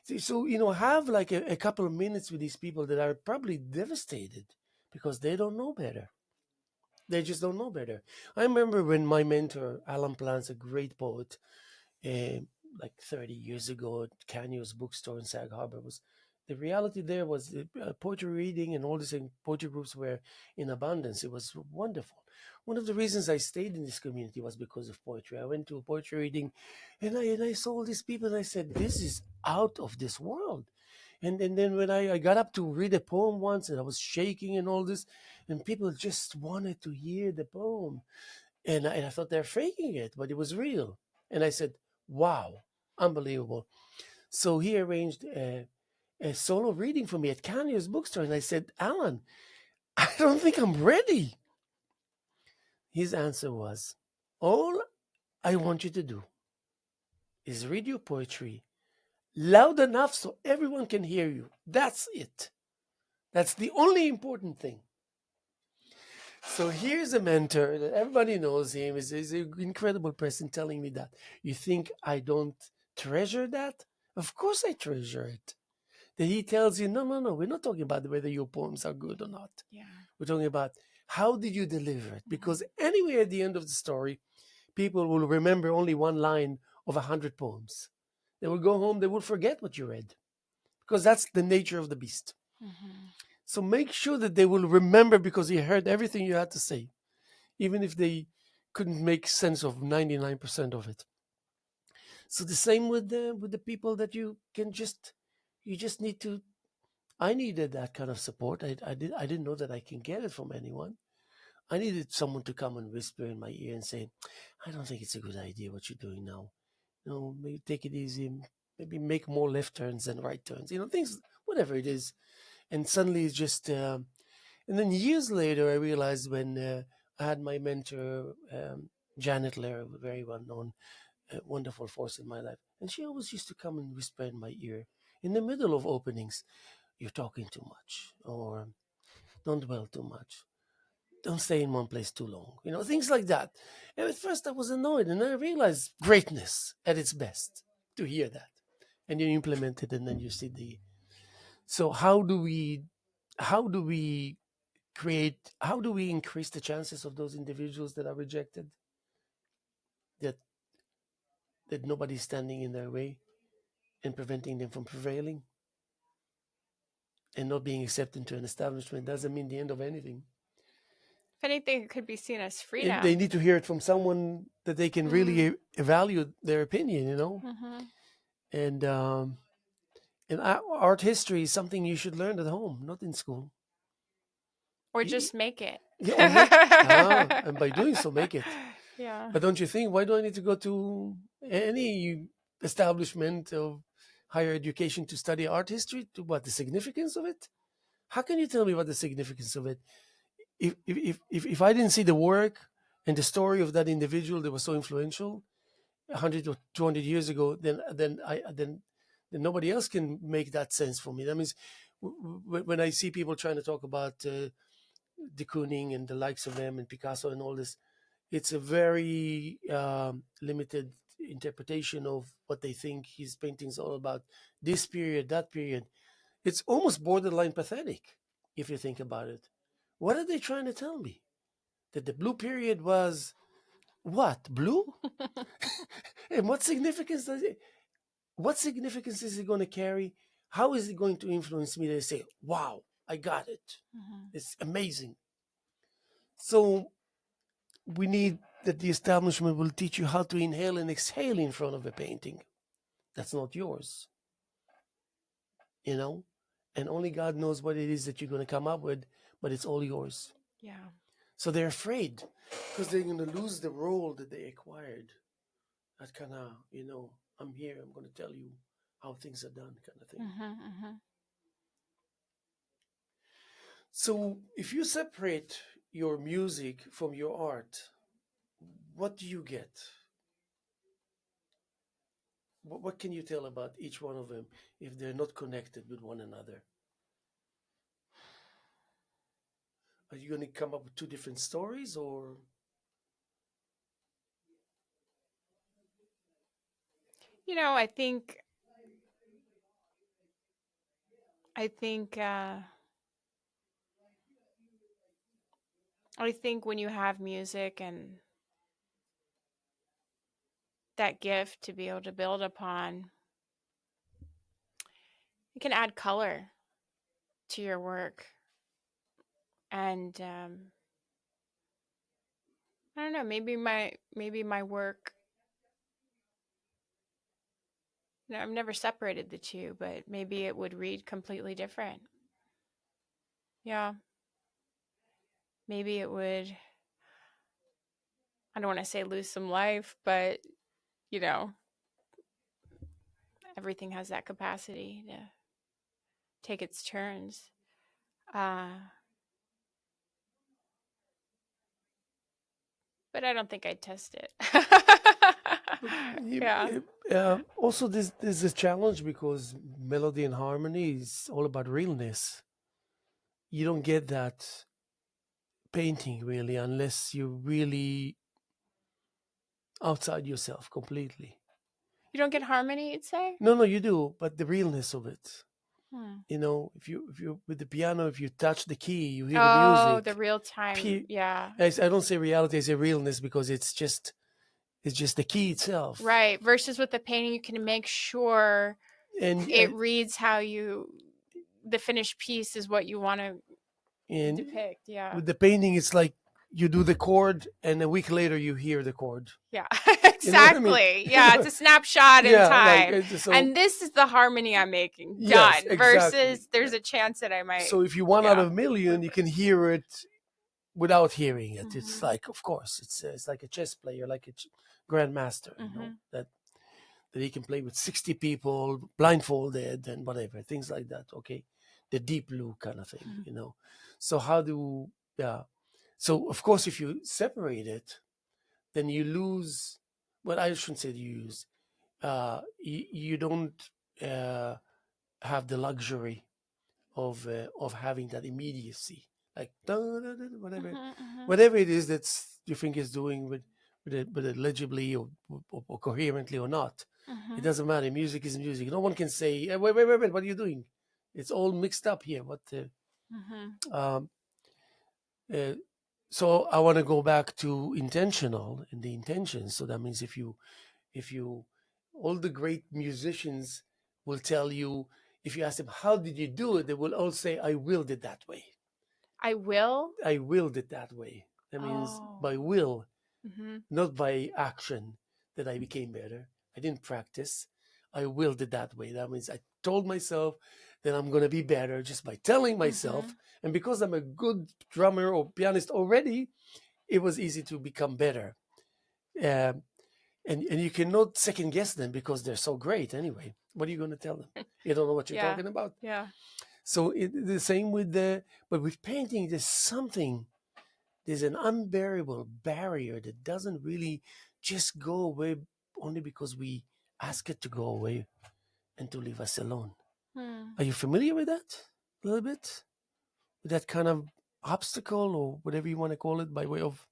Speaker 1: So have like a couple of minutes with these people that are probably devastated because they don't know better. They just don't know better. I remember when my mentor Alan Plant's a great poet, uh, like 30 years ago at Canyo's bookstore in Sag Harbor. Was the reality there was poetry reading and all these poetry groups were in abundance. It was wonderful. One of the reasons I stayed in this community was because of poetry. I went to a poetry reading and I saw all these people and I said, this is out of this world. And then when I got up to read a poem once, and I was shaking and all this, and people just wanted to hear the poem. And I thought they're faking it, but it was real. And I said, wow, unbelievable. So he arranged a solo reading for me at Kanye's bookstore. And I said, Alan, I don't think I'm ready. His answer was, all I want you to do is read your poetry loud enough so everyone can hear you. That's it. That's the only important thing. So here's a mentor that everybody knows him. Is an incredible person telling me that. You think I don't treasure that? Of course I treasure it. That he tells you, no, no, no, we're not talking about whether your poems are good or not.
Speaker 2: Yeah.
Speaker 1: We're talking about how did you deliver it? Because anyway, at the end of the story, people will remember only one line of 100 poems. They will go home, they will forget what you read. Because that's the nature of the beast.
Speaker 2: Mm-hmm.
Speaker 1: So make sure that they will remember because you heard everything you had to say, even if they couldn't make sense of 99% of it. So the same with the people that you just need to. I needed that kind of support. I didn't know that I can get it from anyone. I needed someone to come and whisper in my ear and say, "I don't think it's a good idea what you're doing now. Maybe take it easy. Maybe make more left turns than right turns. Things, whatever it is." And suddenly it's just. And then years later, I realized when I had my mentor, Janet Lair, a very well known, wonderful force in my life. And she always used to come and whisper in my ear in the middle of openings, "You're talking too much," or "Don't dwell too much. Don't stay in one place too long." Things like that. And at first I was annoyed, and I realized greatness at its best to hear that. And you implement it, and then you see the. So how do we how do we increase the chances of those individuals that are rejected, that nobody's standing in their way and preventing them from prevailing and not being accepted into an establishment? Doesn't mean the end of anything.
Speaker 2: If anything, it could be seen as
Speaker 1: They
Speaker 2: freedom.
Speaker 1: need to hear it from someone that they can really
Speaker 2: Mm.
Speaker 1: evaluate their opinion.
Speaker 2: Mm-hmm.
Speaker 1: And um and art history is something you should learn at home, not in school.
Speaker 2: Or
Speaker 1: Y-
Speaker 2: just make it.
Speaker 1: yeah, or and by doing so, make it.
Speaker 2: Yeah.
Speaker 1: But don't you think, why do I need to go to any establishment of higher education to study art history? To what? The significance of it? How can you tell me what the significance of it? If I didn't see the work and the story of that individual that was so influential 100 or 200 years ago, then nobody else can make that sense for me. That means when I see people trying to talk about de Kooning and the likes of them and Picasso and all this, it's a very limited interpretation of what they think his paintings are all about. This period, that period. It's almost borderline pathetic if you think about it. What are they trying to tell me? That the blue period was what? Blue? And what significance does it? What significance is it going to carry? How is it going to influence me to say, wow, I got it?
Speaker 2: Mm-hmm.
Speaker 1: It's amazing. So we need that the establishment will teach you how to inhale and exhale in front of a painting that's not yours, you know? And only God knows what it is that you're going to come up with, but it's all yours.
Speaker 2: Yeah.
Speaker 1: So they're afraid because they're going to lose the role that they acquired. That kind of, I'm here, I'm going to tell you how things are done kind of thing.
Speaker 2: Mm-hmm. Mm-hmm.
Speaker 1: So if you separate your music from your art, what do you get? What can you tell about each one of them if they're not connected with one another? Are you going to come up with two different stories, or
Speaker 2: I think I think when you have music and that gift to be able to build upon, it can add color to your work. And I don't know, maybe my work No, I've never separated the two, but maybe it would read completely different. Yeah, maybe it would. I don't want to say lose some life, but you know, everything has that capacity to take its turns. Uh, but I don't think I'd test it.
Speaker 1: But
Speaker 2: Yeah.
Speaker 1: also, there's a challenge because melody and harmony is all about realness. You don't get that painting really unless you're really outside yourself completely.
Speaker 2: You don't get harmony, you'd say?
Speaker 1: No, no, you do, but the realness of it.
Speaker 2: Hmm.
Speaker 1: If you with the piano, if you touch the key, you hear the
Speaker 2: Oh, the
Speaker 1: music.
Speaker 2: real time. Yeah.
Speaker 1: I don't say reality, I say realness because it's just the key itself.
Speaker 2: Right. Versus with the painting, you can make sure
Speaker 1: And
Speaker 2: it reads how the finished piece is what you want to
Speaker 1: and
Speaker 2: depict. Yeah.
Speaker 1: with the painting, it's like you do the chord, and a week later you hear the chord.
Speaker 2: Yeah.
Speaker 1: You know what I mean?
Speaker 2: Exactly. Yeah. It's a snapshot in
Speaker 1: Yeah, like
Speaker 2: time.
Speaker 1: so.
Speaker 2: And this is the harmony I'm making.
Speaker 1: Yes,
Speaker 2: Done.
Speaker 1: exactly.
Speaker 2: Versus there's a chance that I might.
Speaker 1: So if you one out
Speaker 2: Yeah.
Speaker 1: of a million, you can hear it without hearing it. It's
Speaker 2: Hmm.
Speaker 1: like, of course, it's like a chess player, like a grandmaster,
Speaker 2: Hmm.
Speaker 1: that he can play with 60 people blindfolded and whatever, things like that. Okay, the deep blue kind of thing. So how do yeah? So of course, if you separate it, then you lose. Well, I shouldn't say you lose. You don't uh, have the luxury of having that immediacy, like whatever,
Speaker 2: Hmm. Hmm.
Speaker 1: whatever it is that's you think is doing with it legibly or coherently or not. It
Speaker 2: Hmm.
Speaker 1: doesn't matter. Music is music. No one can say, wait, what are you doing? It's all mixed up here. What?
Speaker 2: Hmm.
Speaker 1: Um, uh, so I want to go back to intentional and the intention. So that means if you all the great musicians will tell you, if you ask them how did you do it, they will all say, I willed it that way.
Speaker 2: I will.
Speaker 1: I willed it that way. That means
Speaker 2: Oh.
Speaker 1: by will,
Speaker 2: Hmm.
Speaker 1: not by action, that I became better. I didn't practice. I willed it that way. That means I told myself that I'm going to be better just by telling
Speaker 2: Hmm.
Speaker 1: myself. And because I'm a good drummer or pianist already, it was easy to become better. Um, and you cannot second guess them because they're so great anyway. What are you going to tell them? You don't know what you're
Speaker 2: Yeah.
Speaker 1: talking about.
Speaker 2: Yeah.
Speaker 1: So the same but with painting, there's an unbearable barrier that doesn't really just go away only because we ask it to go away and to leave us alone.
Speaker 2: Hmm.
Speaker 1: Are you familiar with that a little bit? With that kind of obstacle or whatever you want to call it by way of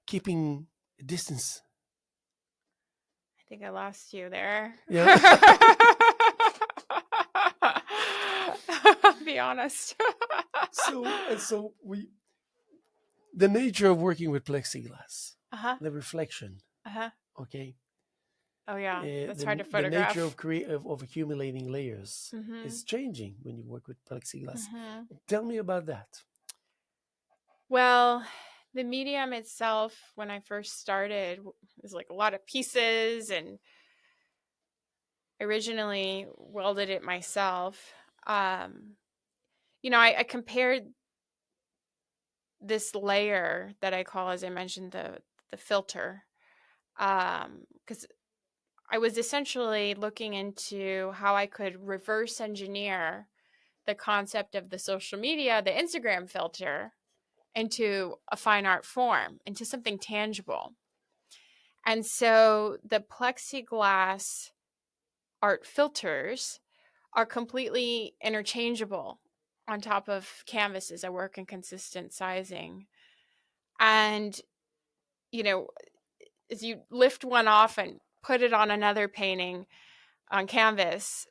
Speaker 1: keeping a distance?
Speaker 2: I think I lost you there.
Speaker 1: Yeah.
Speaker 2: Be honest.
Speaker 1: So the nature of working with plexiglass,
Speaker 2: Uh-huh.
Speaker 1: the reflection,
Speaker 2: Uh-huh.
Speaker 1: okay,
Speaker 2: Oh yeah. That's hard to
Speaker 1: the nature
Speaker 2: photograph.
Speaker 1: of accumulating layers
Speaker 2: Mm-hmm.
Speaker 1: is changing when you work with plexiglass.
Speaker 2: Mm-hmm.
Speaker 1: Tell me about that.
Speaker 2: Well, the medium itself, when I first started, was like a lot of pieces, and originally welded it myself. Um, I compared this layer that I call, as I mentioned, the filter, because I was essentially looking into how I could reverse engineer the concept of the social media, the Instagram filter, into a fine art form, into something tangible. And so the plexiglass art filters are completely interchangeable on top of canvases. I work in consistent sizing. And, you know, as you lift one off and put it on another painting on canvas,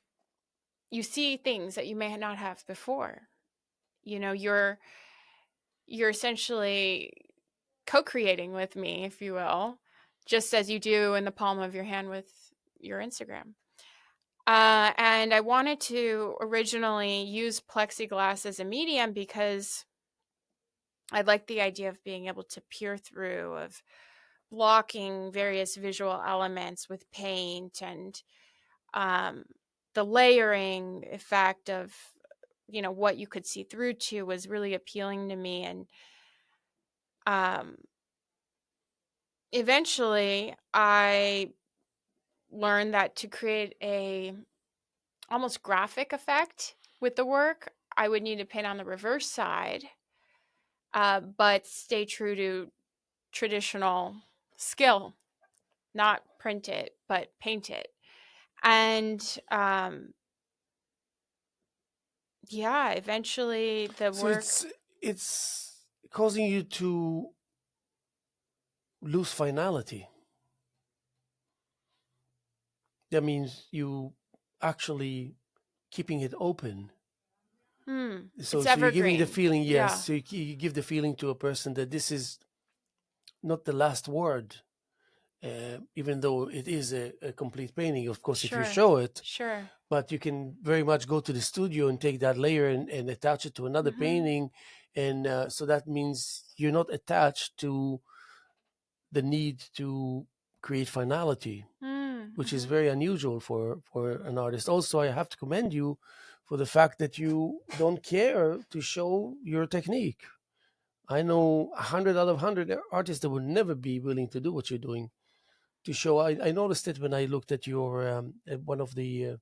Speaker 2: you see things that you may not have before. You're essentially co-creating with me, if you will, just as you do in the palm of your hand with your Instagram. And I wanted to originally use plexiglass as a medium because I like the idea of being able to peer through, of blocking various visual elements with paint, and um, the layering effect of what you could see through to was really appealing to me. And um, eventually I learned that to create a almost graphic effect with the work, I would need to paint on the reverse side, but stay true to traditional skill, not print it but paint it. And yeah, eventually the
Speaker 1: So
Speaker 2: work.
Speaker 1: it's causing you to lose finality. That means you actually keeping it open. So
Speaker 2: It's
Speaker 1: so you're giving the
Speaker 2: evergreen.
Speaker 1: feeling, yes.
Speaker 2: Yeah.
Speaker 1: So you give the feeling to a person that this is not the last word, even though it is a complete painting. Of course, if you
Speaker 2: Sure.
Speaker 1: show it,
Speaker 2: Sure.
Speaker 1: but you can very much go to the studio and take that layer and attach it to another
Speaker 2: Mhm.
Speaker 1: painting, and so that means you're not attached to the need to create finality, which is
Speaker 2: Mhm.
Speaker 1: very unusual for an artist. Also, I have to commend you for the fact that you don't care to show your technique. I know 100 out of 100 artists that would never be willing to do what you're doing to show. I noticed it when I looked at your one of the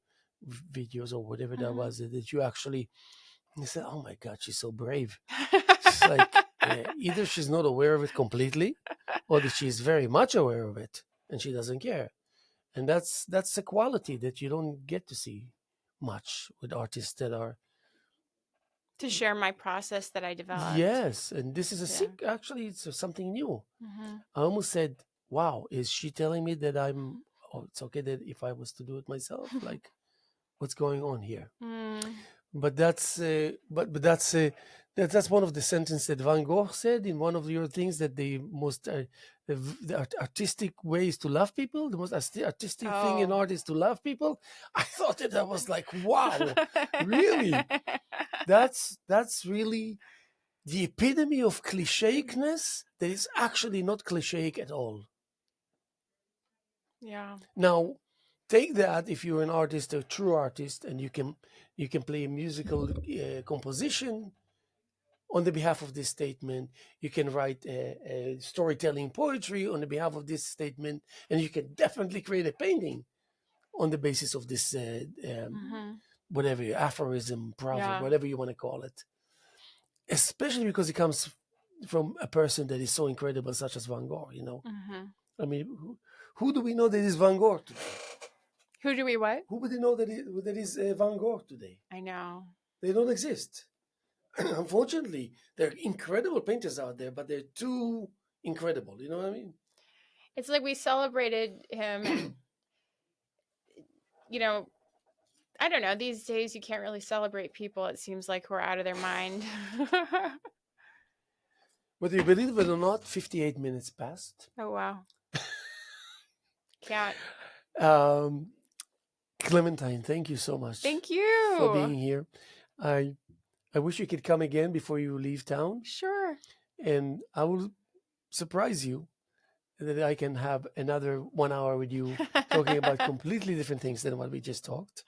Speaker 1: videos or whatever that
Speaker 2: Mhm.
Speaker 1: was, that you actually, I said, "Oh my God, she's so brave." She's like, either she's not aware of it completely, or that she's very much aware of it and she doesn't care. And that's a quality that you don't get to see much with artists that are.
Speaker 2: To share my process that I developed.
Speaker 1: Yes, and this is a
Speaker 2: Yeah.
Speaker 1: sick. Actually, it's something new.
Speaker 2: Mhm.
Speaker 1: I almost said, "Wow, is she telling me that I'm? Oh, it's okay that if I was to do it myself, like, what's going on here?"
Speaker 2: Mm.
Speaker 1: But that's one of the sentences that Van Gogh said in one of your things, that the most artistic way is to love people. The most artistic thing in
Speaker 2: Oh.
Speaker 1: art is to love people. I thought that I was like, wow, really? That's really the epitome of cliché-ness that is actually not cliché at all.
Speaker 2: Yeah.
Speaker 1: Now, take that if you're an artist, a true artist, and you can play a musical composition on the behalf of this statement. You can write a storytelling poetry on the behalf of this statement, and you can definitely create a painting on the basis of this
Speaker 2: Mhm.
Speaker 1: whatever aphorism, proverb,
Speaker 2: Yeah.
Speaker 1: whatever you want to call it. Especially because it comes from a person that is so incredible, such as Van Gogh.
Speaker 2: Mhm.
Speaker 1: I mean, who do we know that is Van Gogh today?
Speaker 2: Who do we what?
Speaker 1: Who would know that is Van Gogh today?
Speaker 2: I know.
Speaker 1: They don't exist. Unfortunately, there are incredible painters out there, but they're too incredible. You know what I mean?
Speaker 2: It's like we celebrated him, and you know, I don't know, these days you can't really celebrate people. It seems like we're out of their mind.
Speaker 1: Whether you believe it or not, 58 minutes passed.
Speaker 2: Oh wow. Can't.
Speaker 1: Um, Clementine, thank you so much
Speaker 2: Thank
Speaker 1: for
Speaker 2: you.
Speaker 1: being here. I I wish you could come again before you leave town,
Speaker 2: Sure.
Speaker 1: and I will surprise you that I can have another 1 hour with you talking about completely different things than what we just talked.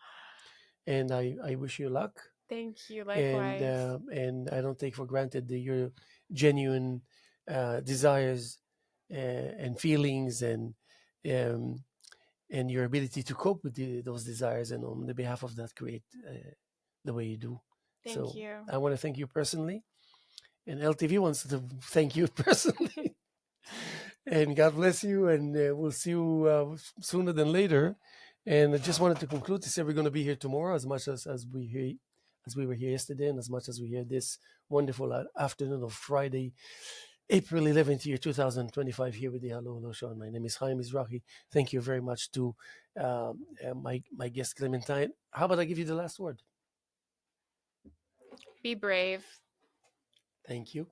Speaker 1: And I wish you luck,
Speaker 2: Thank you.
Speaker 1: and
Speaker 2: Likewise.
Speaker 1: I don't take for granted your genuine desires and feelings, um, and your ability to cope with those desires, and on the behalf of that create the way you do.
Speaker 2: Thank
Speaker 1: So
Speaker 2: you.
Speaker 1: I want to thank you personally, and LTV wants to thank you personally. And God bless you, and we'll see you sooner than later. And I just wanted to conclude to say we're going to be here tomorrow, as much as we were here yesterday, and as much as we here this wonderful afternoon of Friday, April 11th, year 2025, here with the Hello Hello Show. And my name is Haim Mizrahi. Thank you very much to my guest Clementine. How about I give you the last word?
Speaker 2: Be brave.
Speaker 1: Thank you.